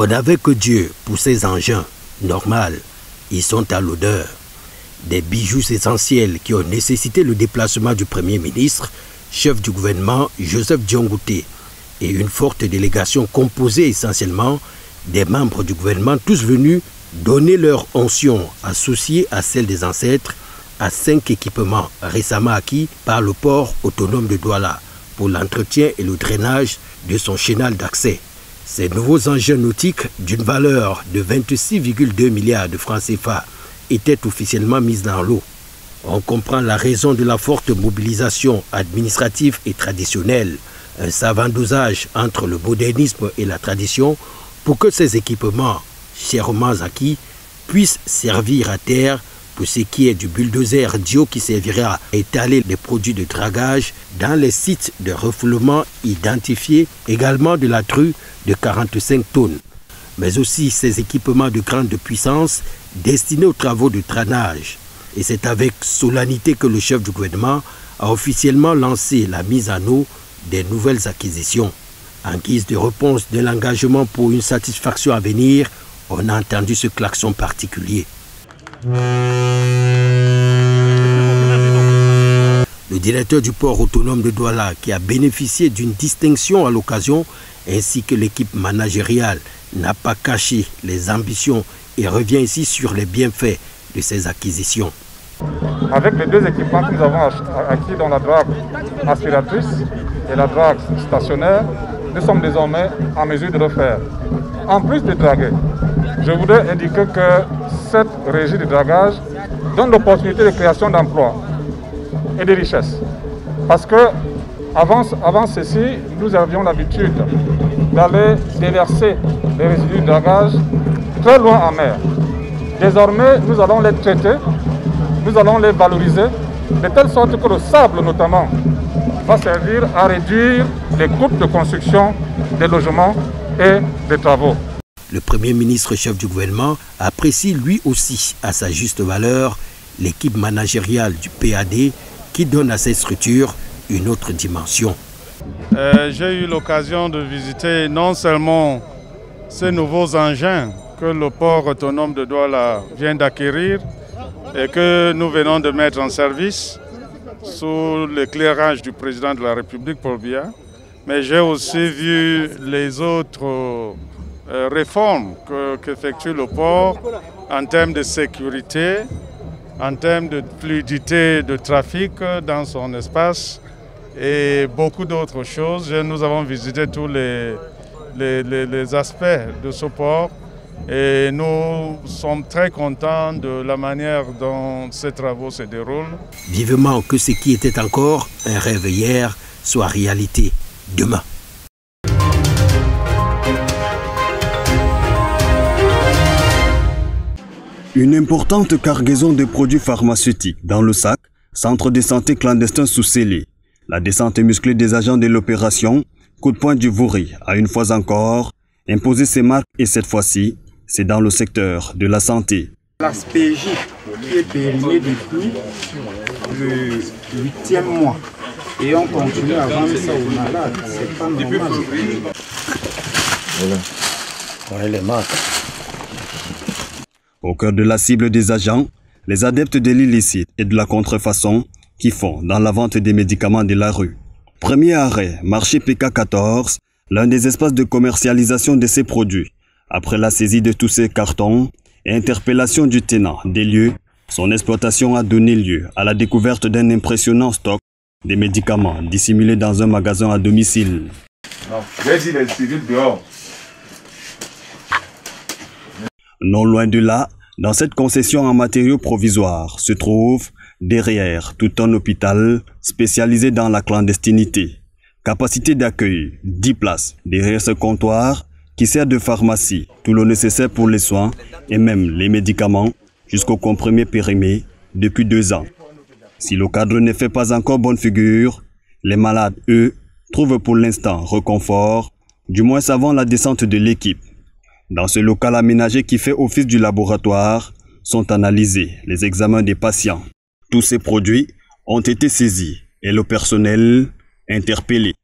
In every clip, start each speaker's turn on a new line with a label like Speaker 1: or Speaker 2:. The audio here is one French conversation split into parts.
Speaker 1: On n'avait que Dieu pour ces engins. Normal, ils sont à l'odeur. Des bijoux essentiels qui ont nécessité le déplacement du Premier ministre, chef du gouvernement Joseph Diongouté, et une forte délégation composée essentiellement des membres du gouvernement, tous venus donner leur onction associée à celle des ancêtres à 5 équipements récemment acquis par le port autonome de Douala pour l'entretien et le drainage de son chenal d'accès. Ces nouveaux engins nautiques d'une valeur de 26,2 milliards de francs CFA étaient officiellement mis dans l'eau. On comprend la raison de la forte mobilisation administrative et traditionnelle, un savant dosage entre le modernisme et la tradition pour que ces équipements, chèrement acquis, puissent servir à terre pour ce qui est du bulldozer Dio qui servira à étaler les produits de dragage dans les sites de refoulement identifiés, également de la true de 45 tonnes, mais aussi ces équipements de grande puissance destinés aux travaux de traînage. Et c'est avec solennité que le chef du gouvernement a officiellement lancé la mise en eau des nouvelles acquisitions. En guise de réponse de l'engagement pour une satisfaction à venir, on a entendu ce klaxon particulier. Le directeur du port autonome de Douala, qui a bénéficié d'une distinction à l'occasion, ainsi que l'équipe managériale, n'a pas caché les ambitions et revient ici sur les bienfaits de ces acquisitions.
Speaker 2: Avec les deux équipements que nous avons acquis dans la drague aspiratrice et la drague stationnaire, nous sommes désormais en mesure de le faire. En plus de draguer, je voudrais indiquer que cette régie de dragage donne l'opportunité de création d'emplois et de richesses. Parce que avant ceci, nous avions l'habitude d'aller déverser les résidus de dragage très loin en mer. Désormais, nous allons les traiter, nous allons les valoriser, de telle sorte que le sable notamment va servir à réduire les coûts de construction des logements et des travaux.
Speaker 1: Le Premier ministre chef du gouvernement apprécie lui aussi à sa juste valeur l'équipe managériale du PAD qui donne à ces structures une autre dimension.
Speaker 3: J'ai eu l'occasion de visiter non seulement ces nouveaux engins que le port autonome de Douala vient d'acquérir et que nous venons de mettre en service sous l'éclairage du président de la République, Paul Biya, mais j'ai aussi vu les autres réformes qu'effectue le port en termes de sécurité, en termes de fluidité de trafic dans son espace et beaucoup d'autres choses. Nous avons visité tous les aspects de ce port et nous sommes très contents de la manière dont ces travaux se déroulent.
Speaker 1: Vivement que ce qui était encore un rêve hier soit réalité demain.
Speaker 4: Une importante cargaison de produits pharmaceutiques dans le sac, centre de santé clandestin sous scellé. La descente musclée des agents de l'opération, coup de poing du Vouri, a une fois encore imposé ses marques et cette fois-ci, c'est dans le secteur de la santé.
Speaker 5: La SPJ qui est périmée depuis le 8e mois et on continue à vendre ça aux malades, c'est pas normal.
Speaker 1: Voilà les marques.
Speaker 4: Au cœur de la cible des agents, les adeptes de l'illicite et de la contrefaçon qui font dans la vente des médicaments de la rue. Premier arrêt, marché PK14, l'un des espaces de commercialisation de ces produits. Après la saisie de tous ces cartons et interpellation du tenant des lieux, son exploitation a donné lieu à la découverte d'un impressionnant stock de médicaments dissimulés dans un magasin à domicile. Non loin de là, dans cette concession en matériaux provisoires, se trouve, derrière tout un hôpital spécialisé dans la clandestinité. Capacité d'accueil, 10 places. Derrière ce comptoir, qui sert de pharmacie, tout le nécessaire pour les soins et même les médicaments jusqu'au comprimé périmé depuis 2 ans. Si le cadre ne fait pas encore bonne figure, les malades, eux, trouvent pour l'instant réconfort, du moins avant la descente de l'équipe. Dans ce local aménagé qui fait office du laboratoire, sont analysés les examens des patients. Tous ces produits ont été saisis et le personnel interpellé.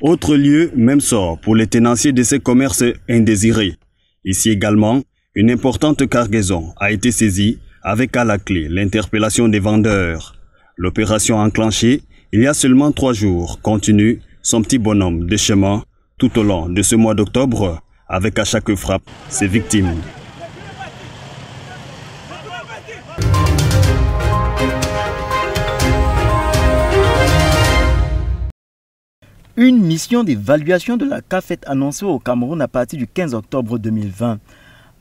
Speaker 4: Autre lieu, même sort pour les tenanciers de ces commerces indésirés. Ici également, une importante cargaison a été saisie avec à la clé l'interpellation des vendeurs. L'opération enclenchée il y a seulement 3 jours continue son petit bonhomme de chemin tout au long de ce mois d'octobre avec à chaque frappe ses victimes.
Speaker 6: Une mission d'évaluation de la CAF est annoncée au Cameroun à partir du 15 octobre 2020.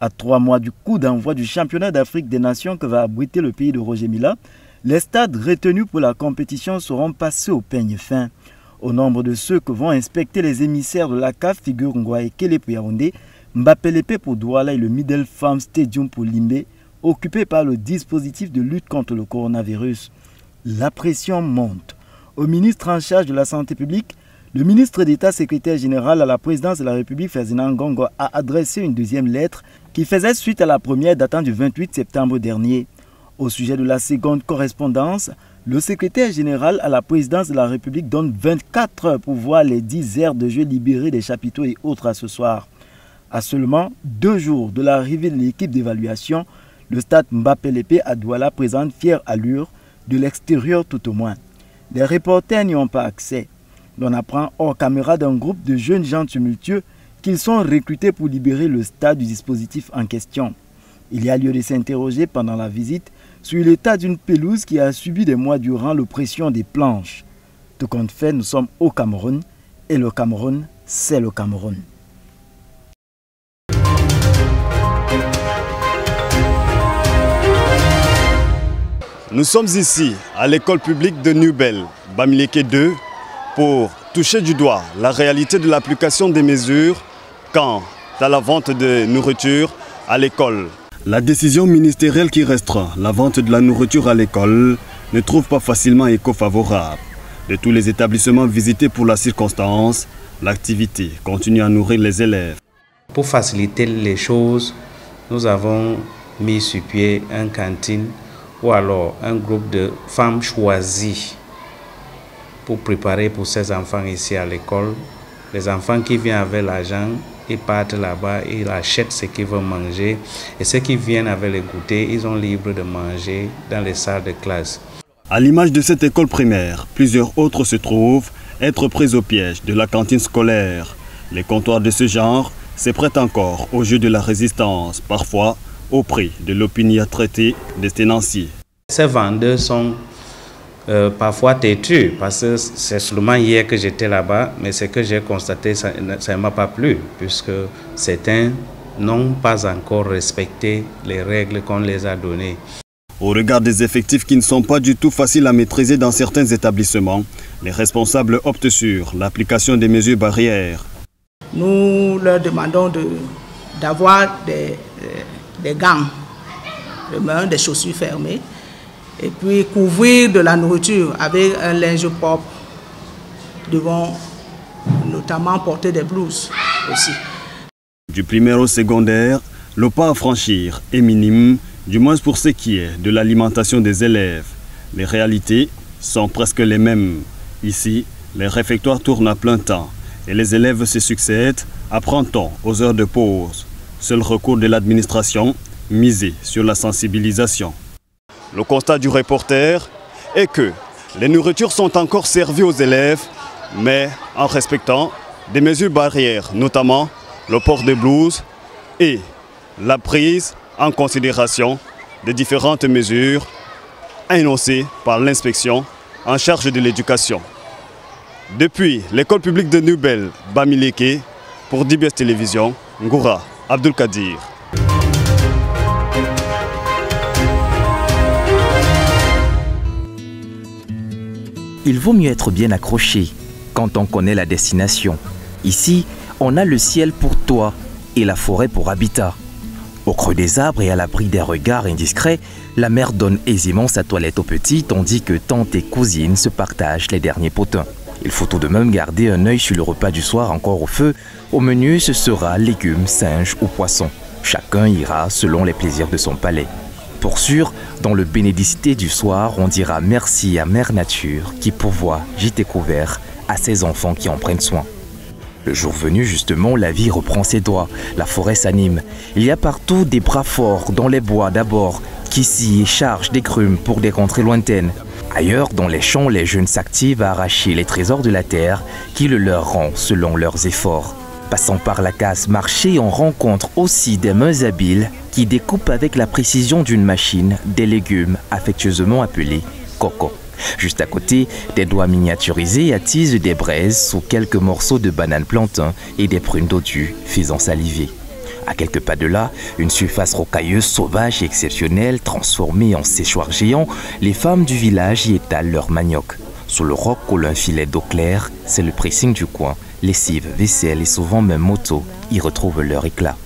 Speaker 6: À 3 mois du coup d'envoi du championnat d'Afrique des Nations que va abriter le pays de Roger Mila, les stades retenus pour la compétition seront passés au peigne fin. Au nombre de ceux que vont inspecter les émissaires de la CAF figurent Ngwaekele pour Yaoundé, Mbapelepe pour Douala et le Middle Farm Stadium pour Limbe, occupés par le dispositif de lutte contre le coronavirus. La pression monte. Au ministre en charge de la santé publique, le ministre d'État secrétaire général à la présidence de la République, Ferdinand Ngongo, a adressé une deuxième lettre qui faisait suite à la première datant du 28 septembre dernier. Au sujet de la seconde correspondance, le secrétaire général à la présidence de la République donne 24 heures pour voir les 10 aires de jeu libérées des chapiteaux et autres à ce soir. À seulement 2 jours de l'arrivée de l'équipe d'évaluation, le stade Mbapelepe à Douala présente fière allure, de l'extérieur tout au moins. Les reporters n'y ont pas accès. On apprend hors caméra d'un groupe de jeunes gens tumultueux qu'ils sont recrutés pour libérer le stade du dispositif en question. Il y a lieu de s'interroger pendant la visite sur l'état d'une pelouse qui a subi des mois durant l'oppression des planches. Tout compte fait, nous sommes au Cameroun et le Cameroun, c'est le Cameroun.
Speaker 4: Nous sommes ici à l'école publique de Nubel, Bamileke 2, pour toucher du doigt la réalité de l'application des mesures quant à la vente de nourriture à l'école. La décision ministérielle qui restreint la vente de la nourriture à l'école ne trouve pas facilement écho favorable. De tous les établissements visités pour la circonstance, l'activité continue à nourrir les élèves.
Speaker 7: Pour faciliter les choses, nous avons mis sur pied une cantine ou alors un groupe de femmes choisies pour préparer pour ces enfants ici à l'école. Les enfants qui viennent avec l'argent, ils partent là-bas, ils achètent ce qu'ils veulent manger. Et ceux qui viennent avec les goûters, ils sont libres de manger dans les salles de classe.
Speaker 4: À l'image de cette école primaire, plusieurs autres se trouvent être prises au piège de la cantine scolaire. Les comptoirs de ce genre se prêtent encore au jeu de la résistance, parfois au prix de l'opiniâtreté des tenanciers.
Speaker 7: Ces vendeurs sont parfois têtus, parce que c'est seulement hier que j'étais là-bas, mais ce que j'ai constaté, ça ne m'a pas plu, puisque certains n'ont pas encore respecté les règles qu'on les a données.
Speaker 4: Au regard des effectifs qui ne sont pas du tout faciles à maîtriser dans certains établissements, les responsables optent sur l'application des mesures barrières.
Speaker 8: Nous leur demandons d'avoir des gants, des chaussures fermées, et puis couvrir de la nourriture avec un linge propre. Devons notamment porter des blouses aussi.
Speaker 4: Du primaire au secondaire, le pas à franchir est minime, du moins pour ce qui est de l'alimentation des élèves. Les réalités sont presque les mêmes. Ici, les réfectoires tournent à plein temps et les élèves se succèdent à prendre aux heures de pause. Seul recours de l'administration, miser sur la sensibilisation. Le constat du reporter est que les nourritures sont encore servies aux élèves, mais en respectant des mesures barrières, notamment le port de blouse et la prise en considération des différentes mesures énoncées par l'inspection en charge de l'éducation. Depuis l'école publique de Nubel, Bamileke, pour DBS Télévision, Ngoura Abdulkadir.
Speaker 9: Il vaut mieux être bien accroché quand on connaît la destination. Ici, on a le ciel pour toit et la forêt pour habitat. Au creux des arbres et à l'abri des regards indiscrets, la mère donne aisément sa toilette aux petits tandis que tante et cousine se partagent les derniers potins. Il faut tout de même garder un œil sur le repas du soir encore au feu. Au menu, ce sera légumes, singes ou poissons. Chacun ira selon les plaisirs de son palais. Pour sûr, dans le bénédicité du soir, on dira merci à Mère Nature qui pourvoit gîte et couvert à ses enfants qui en prennent soin. Le jour venu, justement, la vie reprend ses droits. La forêt s'anime. Il y a partout des bras forts, dans les bois d'abord, qui s'y chargent des grumes pour des contrées lointaines. Ailleurs, dans les champs, les jeunes s'activent à arracher les trésors de la terre qui le leur rend selon leurs efforts. Passant par la case marché, on rencontre aussi des mains habiles qui découpent avec la précision d'une machine des légumes affectueusement appelés coco. Juste à côté, des doigts miniaturisés attisent des braises sous quelques morceaux de bananes plantain et des prunes dodues faisant saliver. À quelques pas de là, une surface rocailleuse sauvage et exceptionnelle transformée en séchoir géant, les femmes du village y étalent leur manioc. Sous le roc coule un filet d'eau claire, c'est le pressing du coin. Lessive, vaisselle et souvent même moto y retrouvent leur éclat.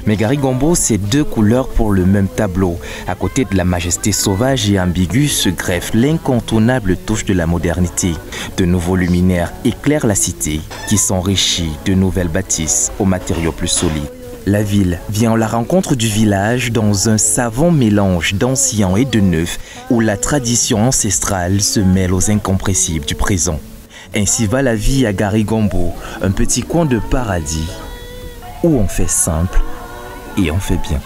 Speaker 9: Mais Gary Gombo, c'est deux couleurs pour le même tableau. À côté de la majesté sauvage et ambiguë se greffe l'incontournable touche de la modernité. De nouveaux luminaires éclairent la cité qui s'enrichit de nouvelles bâtisses aux matériaux plus solides. La ville vient à la rencontre du village dans un savant mélange d'ancien et de neuf où la tradition ancestrale se mêle aux incompressibles du présent. Ainsi va la vie à Gary Gombo, un petit coin de paradis où on fait simple et on fait bien.